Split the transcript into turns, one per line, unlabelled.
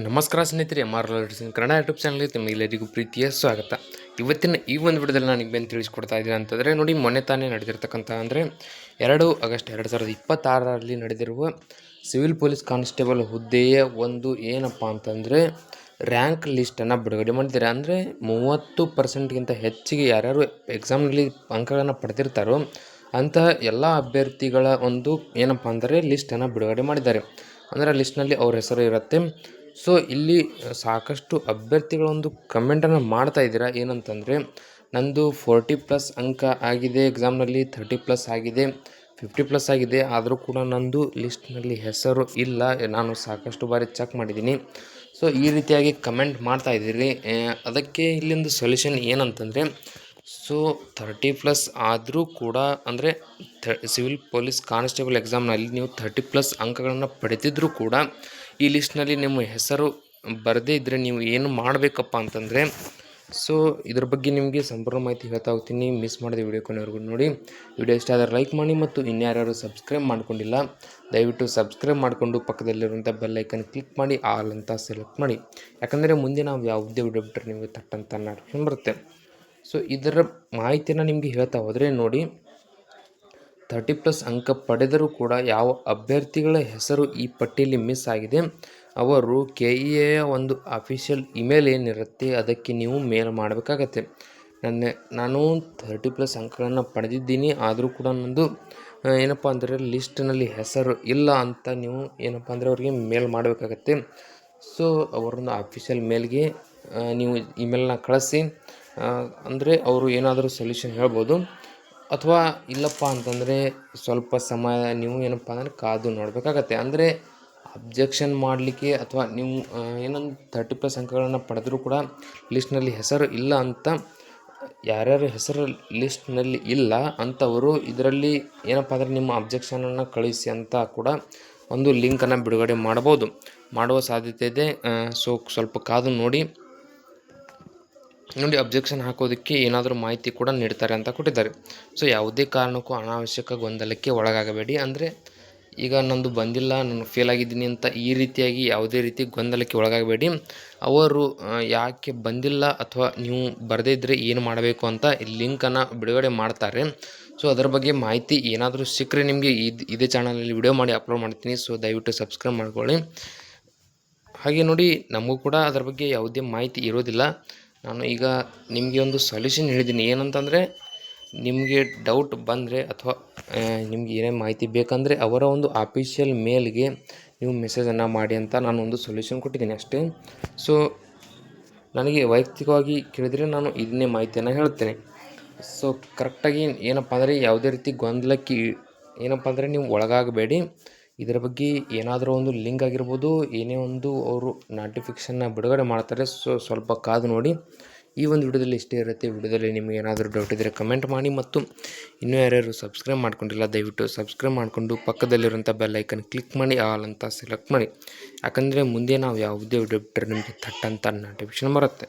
ನಮಸ್ಕಾರ ಸ್ನೇಹಿತರೆ, ಕನ್ನಡ ಯೂಟ್ಯೂಬ್ ಚಾನಲ್ಗೆ ತಮಗೆಲ್ಲರಿಗೂ ಪ್ರೀತಿಯ ಸ್ವಾಗತ. ಇವತ್ತಿನ ಈ ಒಂದು ವಿಡಿಯೋದಲ್ಲಿ ನಾನು ನಿಮಗೆ ತಿಳಿಸ್ಕೊಡ್ತಾ ಇದ್ದೀನಿ ಅಂತಂದರೆ ನೋಡಿ, ಮೊನ್ನೆ ತಾನೇ ನಡೆದಿರ್ತಕ್ಕಂಥ ಅಂದರೆ 2 ಆಗಸ್ಟ್ 2026ರಲ್ಲಿ ನಡೆದಿರುವ ಸಿವಿಲ್ ಪೊಲೀಸ್ ಕಾನ್ಸ್ಟೇಬಲ್ ಹುದ್ದೆಯ ಒಂದು ಏನಪ್ಪ ಅಂತಂದರೆ ರ್ಯಾಂಕ್ ಲಿಸ್ಟನ್ನು ಬಿಡುಗಡೆ ಮಾಡಿದ್ದಾರೆ. ಅಂದರೆ 30%ಗಿಂತ ಹೆಚ್ಚಿಗೆ ಯಾರ್ಯಾರು ಎಕ್ಸಾಮ್ನಲ್ಲಿ ಅಂಕಗಳನ್ನು ಪಡೆದಿರ್ತಾರೋ ಅಂತಹ ಎಲ್ಲ ಅಭ್ಯರ್ಥಿಗಳ ಒಂದು ಏನಪ್ಪ ಅಂದರೆ ಲಿಸ್ಟನ್ನು ಬಿಡುಗಡೆ ಮಾಡಿದ್ದಾರೆ. ಅಂದರೆ ಲಿಸ್ಟ್ನಲ್ಲಿ ಅವ್ರ ಹೆಸರು ಇರುತ್ತೆ. ಸೊ ಇಲ್ಲಿ ಸಾಕಷ್ಟು ಅಭ್ಯರ್ಥಿಗಳ ಒಂದು ಕಮೆಂಟನ್ನು ಮಾಡ್ತಾ ಇದ್ದೀರಾ. ಏನಂತಂದರೆ ನಂದು 40+ ಅಂಕ ಆಗಿದೆ, ಎಕ್ಸಾಮ್ನಲ್ಲಿ 30+ ಆಗಿದೆ, 50+ ಆಗಿದೆ, ಆದರೂ ಕೂಡ ನಂದು ಲಿಸ್ಟ್ನಲ್ಲಿ ಹೆಸರು ಇಲ್ಲ, ನಾನು ಸಾಕಷ್ಟು ಬಾರಿ ಚೆಕ್ ಮಾಡಿದ್ದೀನಿ. ಸೊ ಈ ರೀತಿಯಾಗಿ ಕಮೆಂಟ್ ಮಾಡ್ತಾ ಇದ್ದೀರಿ. ಅದಕ್ಕೆ ಇಲ್ಲಿಂದು ಸೊಲ್ಯೂಷನ್ ಏನಂತಂದರೆ, ಸೊ 30+ ಆದರೂ ಕೂಡ ಅಂದರೆ ಸಿವಿಲ್ ಪೊಲೀಸ್ ಕಾನ್ಸ್ಟೇಬಲ್ ಎಕ್ಸಾಮ್ನಲ್ಲಿ ನೀವು 30+ ಅಂಕಗಳನ್ನು ಪಡೆದಿದ್ದರೂ ಕೂಡ ಈ ಲಿಸ್ಟ್ನಲ್ಲಿ ನಿಮ್ಮ ಹೆಸರು ಬರದೇ ಇದ್ದರೆ ನೀವು ಏನು ಮಾಡಬೇಕಪ್ಪ ಅಂತಂದರೆ, ಸೊ ಇದ್ರ ಬಗ್ಗೆ ನಿಮಗೆ ಸಂಪೂರ್ಣ ಮಾಹಿತಿ ಹೇಳ್ತಾ ಹೋಗ್ತೀನಿ. ಮಿಸ್ ಮಾಡಿದ ವಿಡಿಯೋ ಕೊನೆವರೆಗೂ ನೋಡಿ. ವಿಡಿಯೋ ಇಷ್ಟ ಆದರೆ ಲೈಕ್ ಮಾಡಿ ಮತ್ತು ಇನ್ಯಾರ್ಯಾರು ಸಬ್ಸ್ಕ್ರೈಬ್ ಮಾಡ್ಕೊಂಡಿಲ್ಲ ದಯವಿಟ್ಟು ಸಬ್ಸ್ಕ್ರೈಬ್ ಮಾಡಿಕೊಂಡು ಪಕ್ಕದಲ್ಲಿರುವಂಥ ಬೆಲ್ ಐಕನ್ ಕ್ಲಿಕ್ ಮಾಡಿ ಆಲ್ ಅಂತ ಸೆಲೆಕ್ಟ್ ಮಾಡಿ. ಯಾಕಂದರೆ ಮುಂದೆ ನಾವು ಯಾವುದೇ ವಿಡಿಯೋ ಬಿಟ್ಟರೆ ನಿಮಗೆ ತಟ್ಟಂತ ನೋಟಿಫಿಕೇಶನ್ ಬರುತ್ತೆ. ಸೊ ಇದರ ಮಾಹಿತಿಯನ್ನು ನಿಮಗೆ ಹೇಳ್ತಾ ಹೋದರೆ ನೋಡಿ, 30+ ಅಂಕ ಪಡೆದರೂ ಕೂಡ ಯಾವ ಅಭ್ಯರ್ಥಿಗಳ ಹೆಸರು ಈ ಪಟ್ಟಿಯಲ್ಲಿ ಮಿಸ್ ಆಗಿದೆ ಅವರು KEAಯ ಒಂದು ಅಫಿಷಿಯಲ್ ಇಮೇಲ್ ಏನಿರುತ್ತೆ ಅದಕ್ಕೆ ನೀವು ಮೇಲ್ ಮಾಡಬೇಕಾಗತ್ತೆ. ನಾನು 30+ ಅಂಕಗಳನ್ನು ಪಡೆದಿದ್ದೀನಿ, ಆದರೂ ಕೂಡ ನಂದು ಏನಪ್ಪ ಅಂದರೆ ಲಿಸ್ಟ್ನಲ್ಲಿ ಹೆಸರು ಇಲ್ಲ ಅಂತ ನೀವು ಏನಪ್ಪ ಅಂದರೆ ಅವರಿಗೆ ಮೇಲ್ ಮಾಡಬೇಕಾಗತ್ತೆ. ಸೊ ಅವರೊಂದು ಅಫಿಷಿಯಲ್ ಮೇಲ್ಗೆ ನೀವು ಇಮೇಲ್ನ ಕಳಿಸಿ. ಅಂದರೆ ಅವರು ಏನಾದರೂ ಸೊಲ್ಯೂಷನ್ ಹೇಳ್ಬೋದು, ಅಥವಾ ಇಲ್ಲಪ್ಪ ಅಂತಂದರೆ ಸ್ವಲ್ಪ ಸಮಯ ನೀವು ಏನಪ್ಪ ಅಂದರೆ ಕಾದು ನೋಡಬೇಕಾಗತ್ತೆ. ಅಂದರೆ ಅಬ್ಜೆಕ್ಷನ್ ಮಾಡಲಿಕ್ಕೆ ಅಥವಾ ನೀವು ಏನೊಂದು 30+ ಅಂಕಗಳನ್ನು ಪಡೆದರೂ ಕೂಡ ಲಿಸ್ಟ್ನಲ್ಲಿ ಹೆಸರು ಇಲ್ಲ ಅಂತ, ಯಾರ್ಯಾರು ಹೆಸರು ಲಿಸ್ಟ್ನಲ್ಲಿ ಇಲ್ಲ ಅಂಥವರು ಇದರಲ್ಲಿ ಏನಪ್ಪ ಅಂದರೆ ನಿಮ್ಮ ಅಬ್ಜೆಕ್ಷನನ್ನು ಕಳಿಸಿ ಅಂತ ಕೂಡ ಒಂದು ಲಿಂಕನ್ನು ಬಿಡುಗಡೆ ಮಾಡುವ ಸಾಧ್ಯತೆ ಇದೆ. ಸೊ ಸ್ವಲ್ಪ ಕಾದು ನೋಡಿ ಅಬ್ಜೆಕ್ಷನ್ ಹಾಕೋದಕ್ಕೆ ಏನಾದರೂ ಮಾಹಿತಿ ಕೂಡ ನೀಡ್ತಾರೆ ಅಂತ ಕೊಟ್ಟಿದ್ದಾರೆ. ಸೊ ಯಾವುದೇ ಕಾರಣಕ್ಕೂ ಅನಾವಶ್ಯಕ ಗೊಂದಲಕ್ಕೆ ಒಳಗಾಗಬೇಡಿ. ಅಂದರೆ ಈಗ ನಂದು ಬಂದಿಲ್ಲ, ನಾನು ಫೇಲ್ ಆಗಿದ್ದೀನಿ ಅಂತ ಈ ರೀತಿಯಾಗಿ ಯಾವುದೇ ರೀತಿ ಗೊಂದಲಕ್ಕೆ ಒಳಗಾಗಬೇಡಿ. ಅವರು ಯಾಕೆ ಬಂದಿಲ್ಲ ಅಥವಾ ನೀವು ಬರದೇ ಇದ್ದರೆ ಏನು ಮಾಡಬೇಕು ಅಂತ ಲಿಂಕನ್ನು ಬಿಡುಗಡೆ ಮಾಡ್ತಾರೆ. ಸೊ ಅದರ ಬಗ್ಗೆ ಮಾಹಿತಿ ಏನಾದರೂ ಸಿಕ್ಕರೆ ನಿಮಗೆ ಇದೇ ಚಾನಲಲ್ಲಿ ವಿಡಿಯೋ ಮಾಡಿ ಅಪ್ಲೋಡ್ ಮಾಡ್ತೀನಿ. ಸೊ ದಯವಿಟ್ಟು ಸಬ್ಸ್ಕ್ರೈಬ್ ಮಾಡ್ಕೊಳ್ಳಿ. ಹಾಗೆ ನೋಡಿ, ನಮಗೂ ಕೂಡ ಅದರ ಬಗ್ಗೆ ಯಾವುದೇ ಮಾಹಿತಿ ಇರೋದಿಲ್ಲ. ನಾನು ಈಗ ನಿಮಗೆ ಒಂದು ಸೊಲ್ಯೂಷನ್ ಹೇಳಿದ್ದೀನಿ. ಏನಂತಂದರೆ, ನಿಮಗೆ ಡೌಟ್ ಬಂದರೆ ಅಥವಾ ನಿಮ್ಗೆ ಏನೇ ಮಾಹಿತಿ ಬೇಕಂದರೆ ಅವರ ಒಂದು ಆಫಿಷಿಯಲ್ ಮೇಲ್ಗೆ ನೀವು ಮೆಸೇಜನ್ನು ಮಾಡಿ ಅಂತ ನಾನು ಒಂದು ಸೊಲ್ಯೂಷನ್ ಕೊಟ್ಟಿದ್ದೀನಿ ಅಷ್ಟೇ. ಸೊ ನನಗೆ ವೈಯಕ್ತಿಕವಾಗಿ ಕೇಳಿದರೆ ನಾನು ಇದನ್ನೇ ಮಾಹಿತಿಯನ್ನು ಹೇಳ್ತೇನೆ. ಸೊ ಕರೆಕ್ಟಾಗಿ ಏನಪ್ಪ ಅಂದರೆ ಯಾವುದೇ ರೀತಿ ಗೊಂದಲಕ್ಕೆ ಏನಪ್ಪ ಅಂದರೆ ನೀವು ಒಳಗಾಗಬೇಡಿ. ಇದರ ಬಗ್ಗೆ ಏನಾದರೂ ಒಂದು ಲಿಂಕ್ ಆಗಿರ್ಬೋದು, ಏನೇ ಒಂದು ಅವರು ನೋಟಿಫಿಕೇಷನ್ನ ಬಿಡುಗಡೆ ಮಾಡ್ತಾರೆ. ಸೊ ಸ್ವಲ್ಪ ಕಾದು ನೋಡಿ. ಈ ಒಂದು ವಿಡಿಯೋದಲ್ಲಿ ಇಷ್ಟೇ ಇರುತ್ತೆ. ವಿಡಿಯೋದಲ್ಲಿ ನಿಮಗೆ ಏನಾದರೂ ಡೌಟ್ ಇದ್ದರೆ ಕಮೆಂಟ್ ಮಾಡಿ, ಮತ್ತು ಇನ್ನೂ ಯಾರ್ಯಾರು ಸಬ್ಸ್ಕ್ರೈಬ್ ಮಾಡ್ಕೊಂಡಿಲ್ಲ ದಯವಿಟ್ಟು ಸಬ್ಸ್ಕ್ರೈಬ್ ಮಾಡಿಕೊಂಡು ಪಕ್ಕದಲ್ಲಿರುವಂಥ ಬೆಲ್ ಐಕನ್ ಕ್ಲಿಕ್ ಮಾಡಿ ಆಲ್ ಅಂತ ಸೆಲೆಕ್ಟ್ ಮಾಡಿ. ಯಾಕಂದರೆ ಮುಂದೆ ನಾವು ಯಾವುದೇ ವಿಡಿಯೋ ಬಿಟ್ಟರೆ ನಿಮಗೆ ಥಟ್ ಅಂತ ನೋಟಿಫಿಕೇಷನ್ ಬರುತ್ತೆ.